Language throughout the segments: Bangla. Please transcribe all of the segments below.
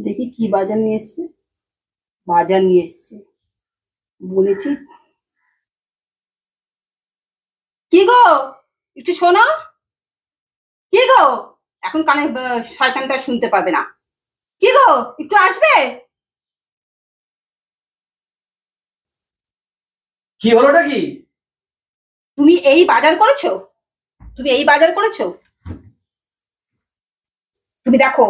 দেখি কি বাজার নিয়ে এসছে। বাজার নিয়ে এসছে বলেছি। কি গো, একটু শোনো। কি গো, এখন কানে শয়তানটা শুনতে পারবে না। কি গো, একটু আসবে? কি হলোটা কি? তুমি এই বাজার করেছো? তুমি এই বাজার করেছো? তুমি দেখো,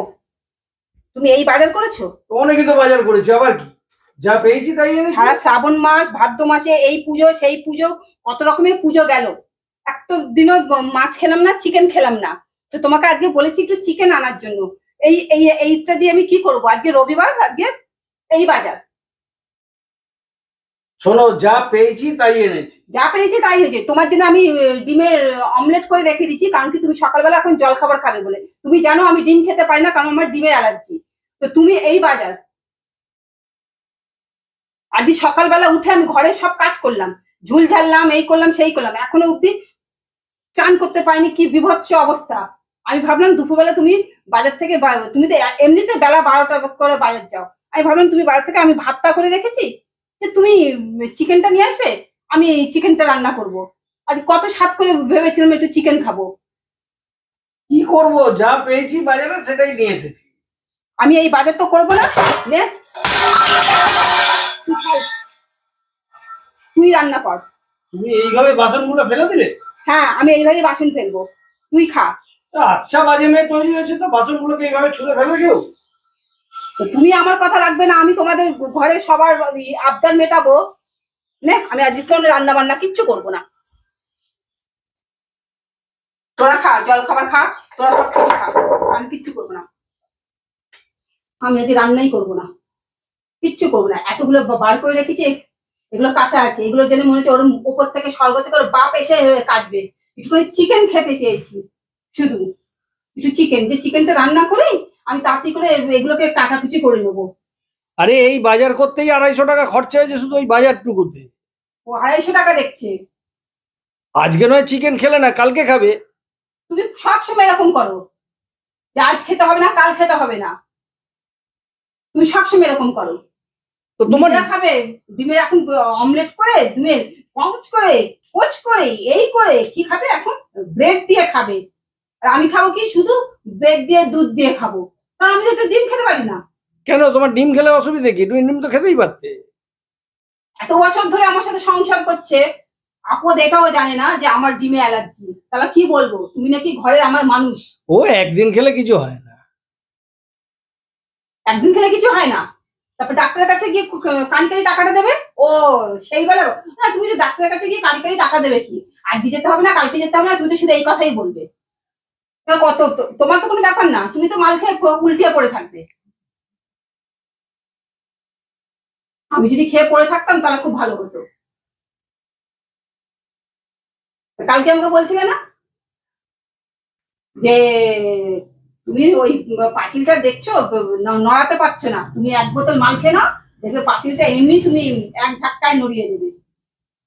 তুমি এই বাজার করেছো? অনেকই তো বাজার করেছি, আবার কি? যা পেয়েছি তাই এনেছি। সারা শ্রাবণ মাস, ভাদ্র মাসে এই পুজো সেই পুজো, কত রকমের পুজো গেল, একটা দিনও মাছ খেলাম না, চিকেন খেলাম না। তো তোমাকে আজকে বলেছি একটু চিকেন আনার জন্য। এইটা দিয়ে আমি কি করব? আজকে রবিবার, আজকে এই বাজার। শোনো, যা পেয়েছি তাই এনেছি। যা পেরেছি তাই হয়েছে। তোমার জন্য আমি ডিমের অমলেট করে রেখে দিচ্ছি, কারণ কি তুমি সকালবেলা এখন জল খাবার খাবে বলে। তুমি জানো আমি ডিম খেতে পারি না, কারণ আমার ডিমের অ্যালার্জি। তো তুমি এই বাজার। আজকে সকালবেলা উঠে আমি ঘরের সব কাজ করলাম, ঝুল ঝাড়লাম, এই করলাম সেই করলাম, এখনো অব্দি চান করতে পারিনি। কি বিভৎস অবস্থা। আমি ভাবলাম দুপুরবেলা তুমি বাজার থেকে, তুমি তো এমনিতে বেলা 12টা করে বাজার যাও, আমি ভাবলাম তুমি বাজার থেকে, আমি ভাতটা করে রেখেছি, যে তুমি চিকেনটা নিয়ে আসবে, আমি চিকেনটা রান্না করব। আজ কত স্বাদ করে ভেবেছিলাম একটু চিকেন খাবো। কি করব, যা পেয়েছি বাজারে সেটাই নিয়ে এসেছি। আমি এই বাজার তো করবো না। নে, তুই রান্না কর। তুমি এইভাবে বাসনগুলো ফেলে দিলে? হ্যাঁ, আমি এইভাবে বাসন ফেলবো, তুই খা। আচ্ছা, বাজে মেয়ে তৈরি হয়েছে তো বাসনগুলোকে এইভাবে ছুঁড়ে ফেলে কেউ? তো তুমি আমার কথা রাখবে না, আমি তোমাদের ঘরে সবার আবদার মেটাবো। নে, আমি আজকে কোনো রান্না বান্না কিচ্ছু করবো না। তোরা খা, জল খাবার খা, তোরা সব কিছু খা, আমি কিচ্ছু করবো না। আমি আজকে রান্নাই করবো না, কিচ্ছু করবো না। এতগুলো বার করে রেখেছি, এগুলো কাঁচা আছে, এগুলোর জন্য মনে হচ্ছে ওর উপর থেকে, স্বর্গ থেকে ওর বাপ এসে কাটবে। একটুখানি চিকেন খেতে চেয়েছি, শুধু একটু চিকেন, যে চিকেনটা রান্না করে আমি তাড়াতাড়ি করে এগুলোকে কাটাকুচি করে নেবো। আরে এই বাজার করতেই 250 টাকা খরচা হয়েছে শুধু ওই বাজারটুকুতে। ও 250 টাকা দেখছে। আজকে নয় চিকেন খেলে না, কালকে খাবে। তুমি সবসময় এরকম করো, যে আজ খেতে হবে না, কাল খেতে হবে না। তুমি সবসময় এরকম করো। তো তোমার খাবে ডিমের এখন অমলেট করে, ডিমের পঞ্চ করে, কোচ করে, এই করে কি খাবে এখন? ব্রেড দিয়ে খাবে। আর আমি খাবো কি? শুধু ব্রেড দিয়ে, দুধ দিয়ে খাবো, কারণ আমি তো ডিম খেতে পারি না। কেন, তোমার ডিম খেলে অসুবিধা কি? তুমি ডিম তো খেতেই পারতে। এত বছর ধরে আমার সাথে সংসার করছে, আপদ এটাও জানে না যে আমার ডিমে অ্যালার্জি। তাহলে কি বলবো? তুমি নাকি ঘরের আমার মানুষ। ও একদিন খেলে কিছু হয় না। একদিন খেলে কিছু হয় না, তারপর ডাক্তারের কাছে গিয়ে কানি কানি টাকাটা দেবে। ও সেই বলে না, তুমি তো ডাক্তারের কাছে গিয়ে কানি কানি টাকা দেবে কি? আজকে যেতে হবে না, কালকে যেতে হবে না, তুমি তো শুধু এই কথাই বলবে। কত তোমার তো কোনো ব্যাপার না, তুমি তো মাল খেয়ে উল্টিয়ে পড়ে থাকবে। আমি যদি খেয়ে পড়ে থাকতাম তাহলে খুব ভালো হতো। কালকে আমাকে বলছিলে না যে তুমি ওই পাঁচিলটা দেখছো, নড়াতে পারছো না, তুমি এক বোতল মাল খেয়ে নাও, দেখবে পাঁচিলটা এমনি তুমি এক ধাক্কায় নড়িয়ে দেবে।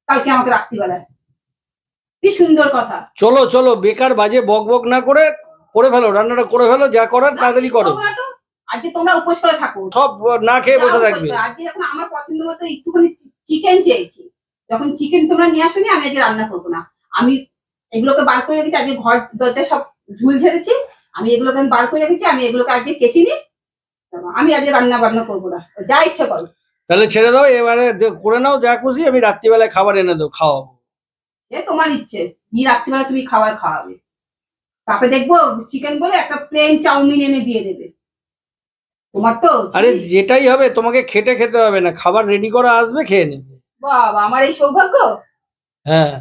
কালকে আমাকে রাত্রিবেলায়, কি সুন্দর কথা। চলো চলো, বেকার বাজে বক বক না করে করে ফেলো, রান্নাটা করে ফেলো, যা করার তাড়াতাড়ি করো। আজকে তোমরা উপোস করে থাকো, সব না খেয়ে বসে থাকবে। আজকে এখন আমার পছন্দ মতো একটুখানি চিকেন চেয়েছি, যখন চিকেন তোমরা নিয়ে আসোনি, আমি আজকে রান্না করবো না। আমি এগুলোকে বার করে রেখেছি, আজকে ঘর দরজা সব ঝুল ঝেড়েছি, আমি এগুলোকে বার করে রেখেছি, আমি এগুলোকে আজকে কেচে নি। আমি আজকে রান্না বান্না করবো না, যা ইচ্ছা করো। তাহলে ছেড়ে দাও, এবারে করে নাও যা খুশি, আমি রাত্রিবেলায় খাবার এনে দেবো, খাওয়াবো। এ তোমার ইচ্ছে, কি রাত্রিবেলা তুমি খাবার খাওয়াবে। তারপরে দেখবো চিকেন বলে একটা প্লেন চাউমিন এনে দিয়ে দেবে। তোমার তো আরে যেটাই হবে, তোমাকে খেটে খেতে হবে না, খাবার রেডি করা আসবে, খেয়ে নেবে। বাবা, আমার এই সৌভাগ্য। হ্যাঁ,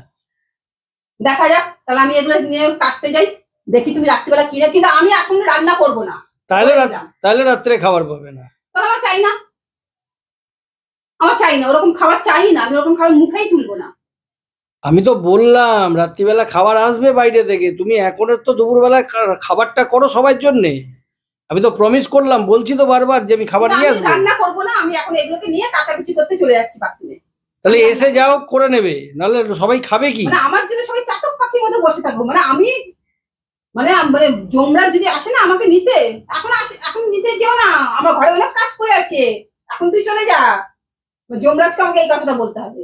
দেখা যাক, তাহলে আমি এগুলো নিয়ে কাচতে যাই, দেখি তুমি রাত্রিবেলা কি। কিন্তু আমি এখন রান্না করবো না। তাহলে রাত্রে খাবার পাবে না। তাহলে আমার চাই না, আমার চাই না, ওরকম খাবার চাই না, আমি ওরকম খাবার মুখেই তুলবো না। আমি তো বললাম রাত্রিবেলা খাবার আসবে বাইরে থেকে, তুমি এখন তো দুপুরবেলা খাবারটা করো সবার জন্যে। আমি তো প্রমিস করলাম, বলছি তো বারবার যে আমি খাবার নিয়ে আসবো। রান্না করবো না, আমি এখন এগুলোকে নিয়ে কাচাকুচি করতে চলে যাচ্ছি বাথরুমে। তাহলে এসে যাও, করে নেবে, নাহলে সবাই খাবে কি? মানে আমার জন্য সবাই চাতক পাখির মতো বসে থাকবো, মানে আমি মানে যমরাজ যদি আসে না আমাকে নিতে, এখন নিতে যেও না, আমার ঘরে অনেক কাজ পড়ে আছে, এখন তুই চলে যা। যমরাজকে আমাকে এই কথাটা বলতে হবে।